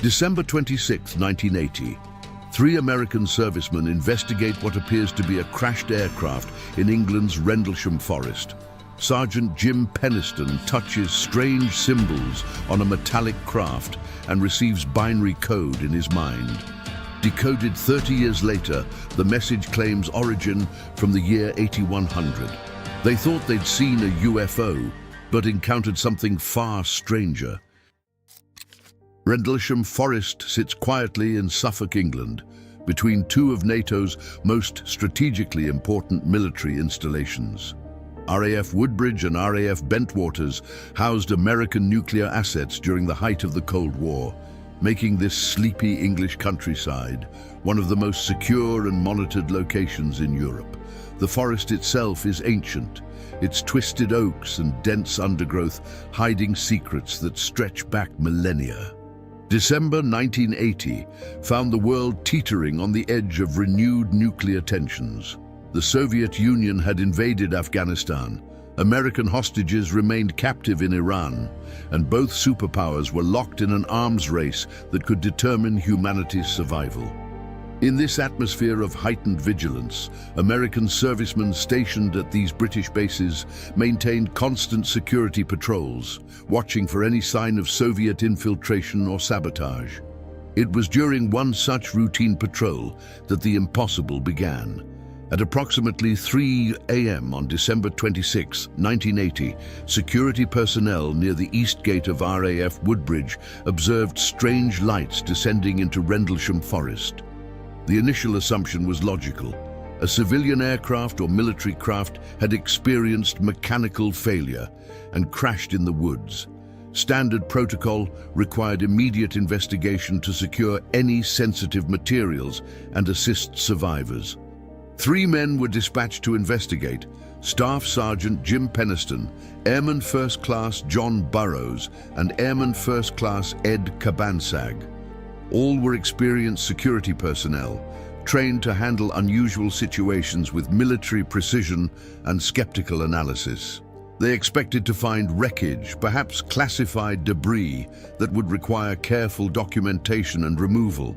December 26, 1980. Three American servicemen investigate what appears to be a crashed aircraft in England's Rendlesham Forest. Sergeant Jim Penniston touches strange symbols on a metallic craft and receives binary code in his mind. Decoded 30 years later, the message claims origin from the year 8100. They thought they'd seen a UFO, but encountered something far stranger. Rendlesham Forest sits quietly in Suffolk, England, between two of NATO's most strategically important military installations. RAF Woodbridge and RAF Bentwaters housed American nuclear assets during the height of the Cold War, making this sleepy English countryside one of the most secure and monitored locations in Europe. The forest itself is ancient, its twisted oaks and dense undergrowth hiding secrets that stretch back millennia. December 1980 found the world teetering on the edge of renewed nuclear tensions. The Soviet Union had invaded Afghanistan, American hostages remained captive in Iran, and both superpowers were locked in an arms race that could determine humanity's survival. In this atmosphere of heightened vigilance, American servicemen stationed at these British bases maintained constant security patrols, watching for any sign of Soviet infiltration or sabotage. It was during one such routine patrol that the impossible began. At approximately 3 a.m. on December 26, 1980, security personnel near the east gate of RAF Woodbridge observed strange lights descending into Rendlesham Forest. The initial assumption was logical. A civilian aircraft or military craft had experienced mechanical failure and crashed in the woods. Standard protocol required immediate investigation to secure any sensitive materials and assist survivors. 3 men were dispatched to investigate: Staff Sergeant Jim Penniston, Airman First Class John Burrows, and Airman First Class Ed Cabansag. All were experienced security personnel, trained to handle unusual situations with military precision and skeptical analysis. They expected to find wreckage, perhaps classified debris, that would require careful documentation and removal.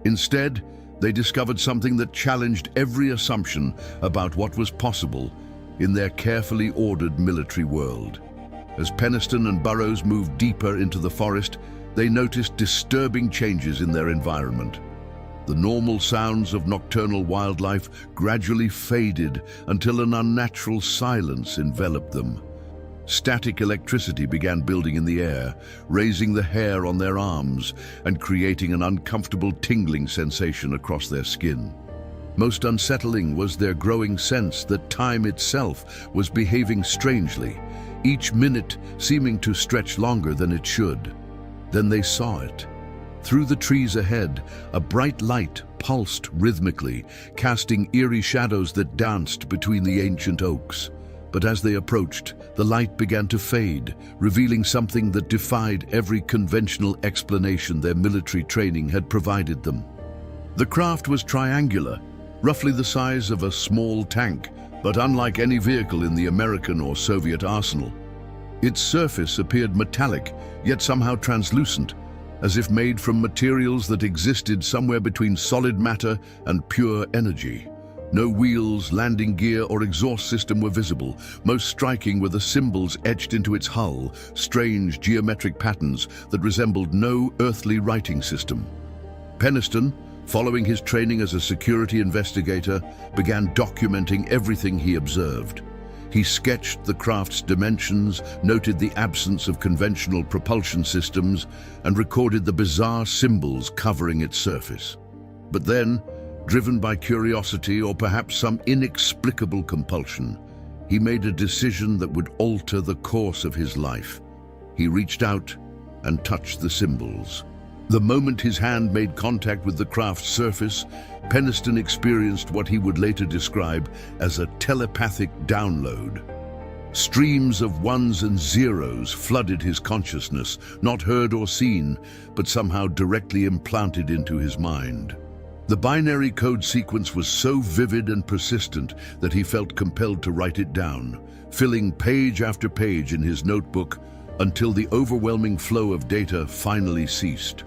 Instead, they discovered something that challenged every assumption about what was possible in their carefully ordered military world. As Penniston and Burrows moved deeper into the forest, they noticed disturbing changes in their environment. The normal sounds of nocturnal wildlife gradually faded until an unnatural silence enveloped them. Static electricity began building in the air, raising the hair on their arms and creating an uncomfortable tingling sensation across their skin. Most unsettling was their growing sense that time itself was behaving strangely, each minute seeming to stretch longer than it should. Then they saw it. Through the trees ahead, a bright light pulsed rhythmically, casting eerie shadows that danced between the ancient oaks. But as they approached, the light began to fade, revealing something that defied every conventional explanation their military training had provided them. The craft was triangular, roughly the size of a small tank, but unlike any vehicle in the American or Soviet arsenal. Its surface appeared metallic, yet somehow translucent, as if made from materials that existed somewhere between solid matter and pure energy. No wheels, landing gear, or exhaust system were visible. Most striking were the symbols etched into its hull, strange geometric patterns that resembled no earthly writing system. Penniston, following his training as a security investigator, began documenting everything he observed. He sketched the craft's dimensions, noted the absence of conventional propulsion systems, and recorded the bizarre symbols covering its surface. But then, driven by curiosity or perhaps some inexplicable compulsion, he made a decision that would alter the course of his life. He reached out and touched the symbols. The moment his hand made contact with the craft's surface, Penniston experienced what he would later describe as a telepathic download. Streams of ones and zeros flooded his consciousness, not heard or seen, but somehow directly implanted into his mind. The binary code sequence was so vivid and persistent that he felt compelled to write it down, filling page after page in his notebook until the overwhelming flow of data finally ceased.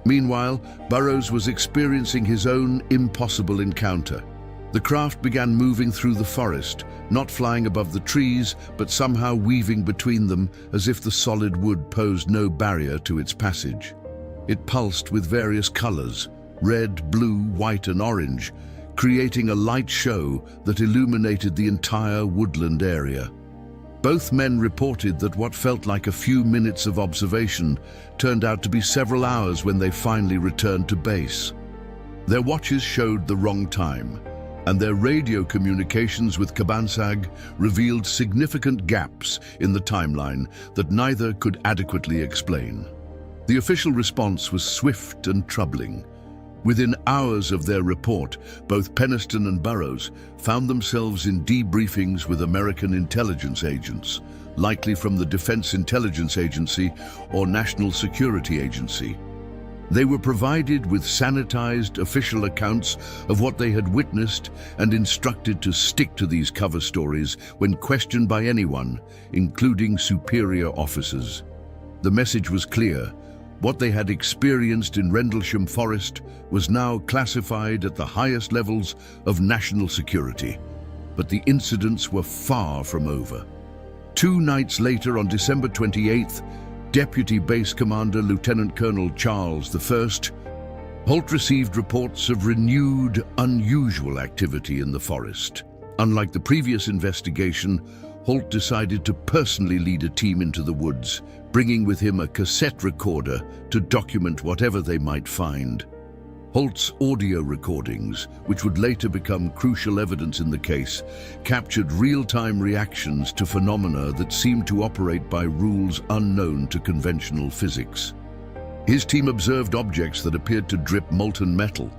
Meanwhile, Burroughs was experiencing his own impossible encounter. The craft began moving through the forest, not flying above the trees, but somehow weaving between them as if the solid wood posed no barrier to its passage. It pulsed with various colors, red, blue, white, and orange, creating a light show that illuminated the entire woodland area. Both men reported that what felt like a few minutes of observation turned out to be several hours when they finally returned to base. Their watches showed the wrong time, and their radio communications with Cabansag revealed significant gaps in the timeline that neither could adequately explain. The official response was swift and troubling. Within hours of their report, both Penniston and Burroughs found themselves in debriefings with American intelligence agents, likely from the Defense Intelligence Agency or National Security Agency. They were provided with sanitized official accounts of what they had witnessed and instructed to stick to these cover stories when questioned by anyone, including superior officers. The message was clear. What they had experienced in Rendlesham Forest was now classified at the highest levels of national security. But the incidents were far from over. 2 nights later, on December 28th, Deputy Base Commander Lieutenant Colonel Charles I. Holt received reports of renewed, unusual activity in the forest. Unlike the previous investigation, Holt decided to personally lead a team into the woods, bringing with him a cassette recorder to document whatever they might find. Holt's audio recordings, which would later become crucial evidence in the case, captured real-time reactions to phenomena that seemed to operate by rules unknown to conventional physics. His team observed objects that appeared to drip molten metal,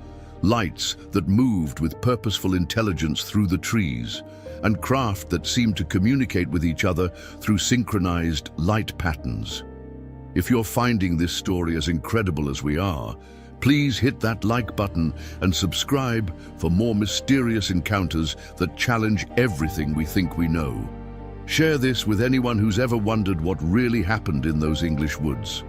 lights that moved with purposeful intelligence through the trees, and craft that seemed to communicate with each other through synchronized light patterns. If you're finding this story as incredible as we are, please hit that like button and subscribe for more mysterious encounters that challenge everything we think we know. Share this with anyone who's ever wondered what really happened in those English woods.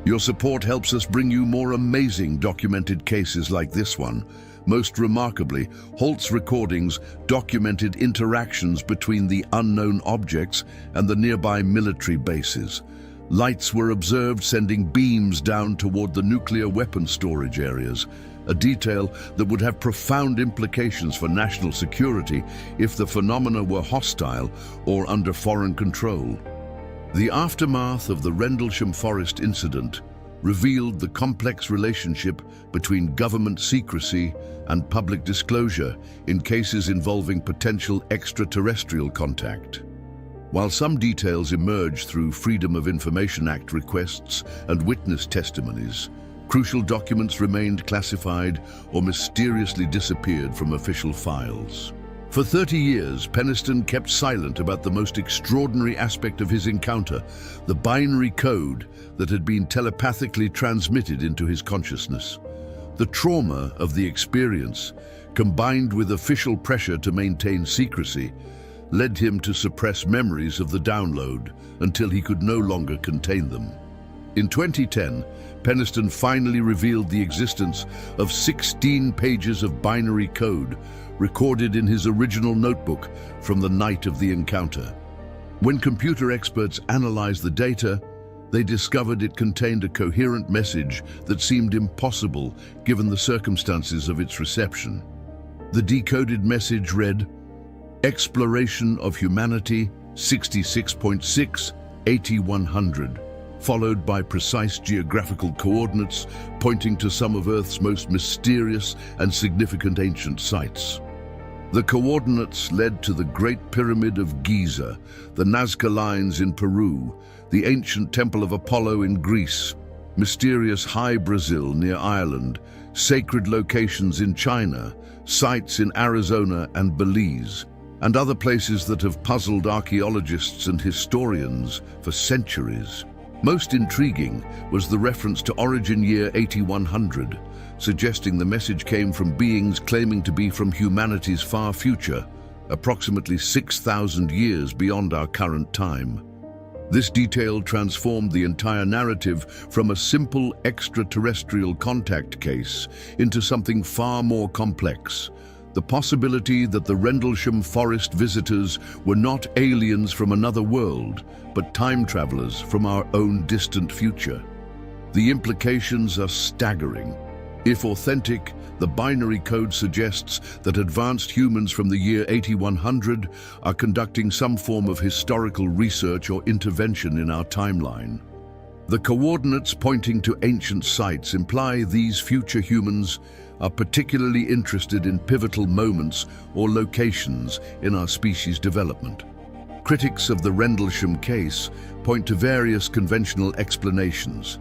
Your support helps us bring you more amazing documented cases like this one. Most remarkably, Holt's recordings documented interactions between the unknown objects and the nearby military bases. Lights were observed sending beams down toward the nuclear weapon storage areas, a detail that would have profound implications for national security if the phenomena were hostile or under foreign control. The aftermath of the Rendlesham Forest incident revealed the complex relationship between government secrecy and public disclosure in cases involving potential extraterrestrial contact. While some details emerged through Freedom of Information Act requests and witness testimonies, crucial documents remained classified or mysteriously disappeared from official files. For 30 years, Penniston kept silent about the most extraordinary aspect of his encounter, the binary code that had been telepathically transmitted into his consciousness. The trauma of the experience, combined with official pressure to maintain secrecy, led him to suppress memories of the download until he could no longer contain them. In 2010, Penniston finally revealed the existence of 16 pages of binary code recorded in his original notebook from the night of the encounter. When computer experts analyzed the data, they discovered it contained a coherent message that seemed impossible given the circumstances of its reception. The decoded message read, "Exploration of Humanity 66.6 8100, followed by precise geographical coordinates pointing to some of Earth's most mysterious and significant ancient sites. The coordinates led to the Great Pyramid of Giza, the Nazca Lines in Peru, the ancient Temple of Apollo in Greece, mysterious High Brazil near Ireland, sacred locations in China, sites in Arizona and Belize, and other places that have puzzled archaeologists and historians for centuries. Most intriguing was the reference to origin year 8100, suggesting the message came from beings claiming to be from humanity's far future, approximately 6,000 years beyond our current time. This detail transformed the entire narrative from a simple extraterrestrial contact case into something far more complex. The possibility that the Rendlesham Forest visitors were not aliens from another world, but time travelers from our own distant future. The implications are staggering. If authentic, the binary code suggests that advanced humans from the year 8100 are conducting some form of historical research or intervention in our timeline. The coordinates pointing to ancient sites imply these future humans are particularly interested in pivotal moments or locations in our species' development. Critics of the Rendlesham case point to various conventional explanations.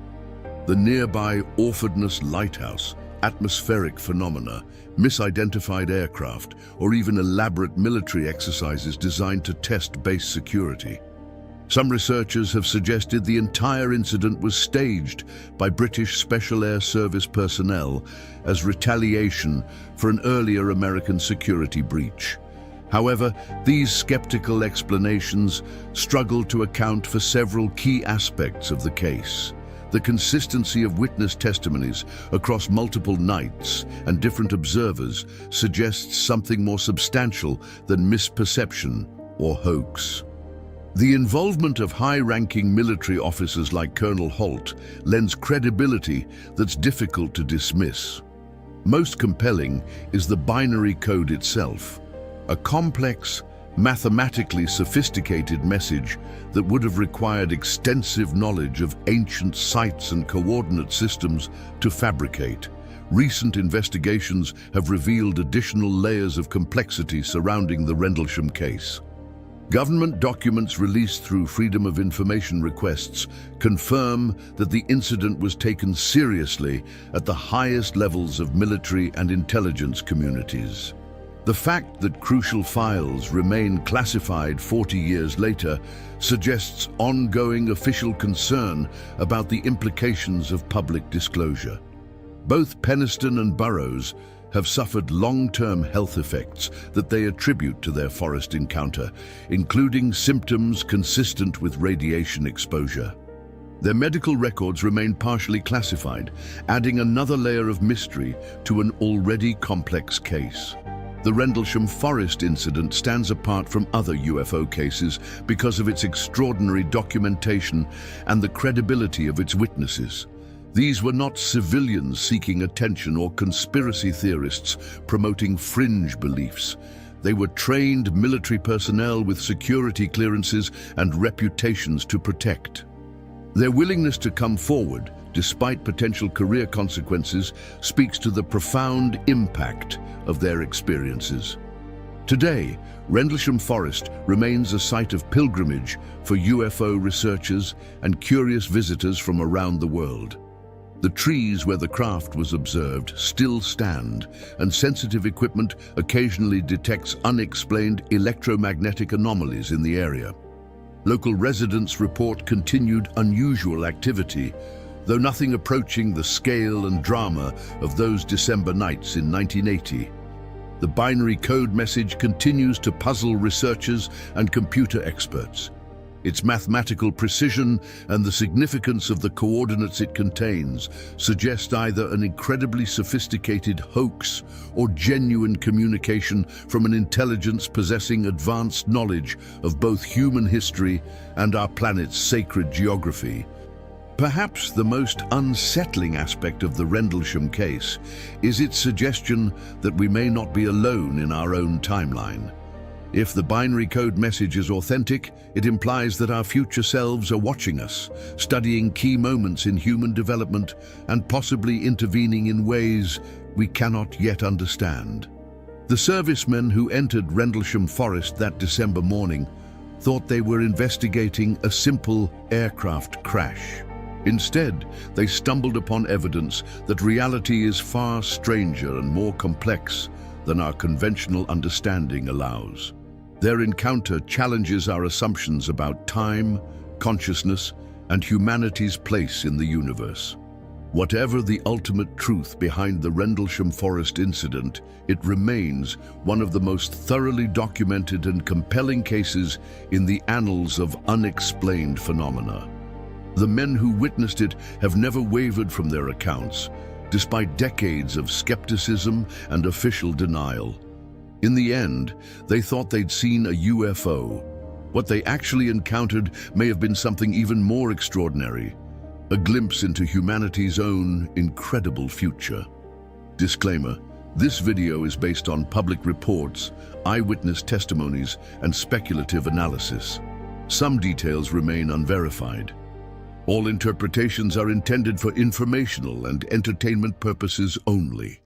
The nearby Orfordness Lighthouse, atmospheric phenomena, misidentified aircraft, or even elaborate military exercises designed to test base security. Some researchers have suggested the entire incident was staged by British Special Air Service personnel as retaliation for an earlier American security breach. However, these skeptical explanations struggle to account for several key aspects of the case. The consistency of witness testimonies across multiple nights and different observers suggests something more substantial than misperception or hoax. The involvement of high-ranking military officers like Colonel Holt lends credibility that's difficult to dismiss. Most compelling is the binary code itself, a complex, mathematically sophisticated message that would have required extensive knowledge of ancient sites and coordinate systems to fabricate. Recent investigations have revealed additional layers of complexity surrounding the Rendlesham case. Government documents released through Freedom of Information requests confirm that the incident was taken seriously at the highest levels of military and intelligence communities. The fact that crucial files remain classified 40 years later suggests ongoing official concern about the implications of public disclosure. Both Penniston and Burroughs have suffered long-term health effects that they attribute to their forest encounter, including symptoms consistent with radiation exposure. Their medical records remain partially classified, adding another layer of mystery to an already complex case. The Rendlesham Forest incident stands apart from other UFO cases because of its extraordinary documentation and the credibility of its witnesses. These were not civilians seeking attention or conspiracy theorists promoting fringe beliefs. They were trained military personnel with security clearances and reputations to protect. Their willingness to come forward, despite potential career consequences, speaks to the profound impact of their experiences. Today, Rendlesham Forest remains a site of pilgrimage for UFO researchers and curious visitors from around the world. The trees where the craft was observed still stand, and sensitive equipment occasionally detects unexplained electromagnetic anomalies in the area. Local residents report continued unusual activity, though nothing approaching the scale and drama of those December nights in 1980. The binary code message continues to puzzle researchers and computer experts. Its mathematical precision and the significance of the coordinates it contains suggest either an incredibly sophisticated hoax or genuine communication from an intelligence possessing advanced knowledge of both human history and our planet's sacred geography. Perhaps the most unsettling aspect of the Rendlesham case is its suggestion that we may not be alone in our own timeline. If the binary code message is authentic, it implies that our future selves are watching us, studying key moments in human development and possibly intervening in ways we cannot yet understand. The servicemen who entered Rendlesham Forest that December morning thought they were investigating a simple aircraft crash. Instead, they stumbled upon evidence that reality is far stranger and more complex than our conventional understanding allows. Their encounter challenges our assumptions about time, consciousness, and humanity's place in the universe. Whatever the ultimate truth behind the Rendlesham Forest incident, it remains one of the most thoroughly documented and compelling cases in the annals of unexplained phenomena. The men who witnessed it have never wavered from their accounts, despite decades of skepticism and official denial. In the end, they thought they'd seen a UFO. What they actually encountered may have been something even more extraordinary, a glimpse into humanity's own incredible future. Disclaimer: this video is based on public reports, eyewitness testimonies, and speculative analysis. Some details remain unverified. All interpretations are intended for informational and entertainment purposes only.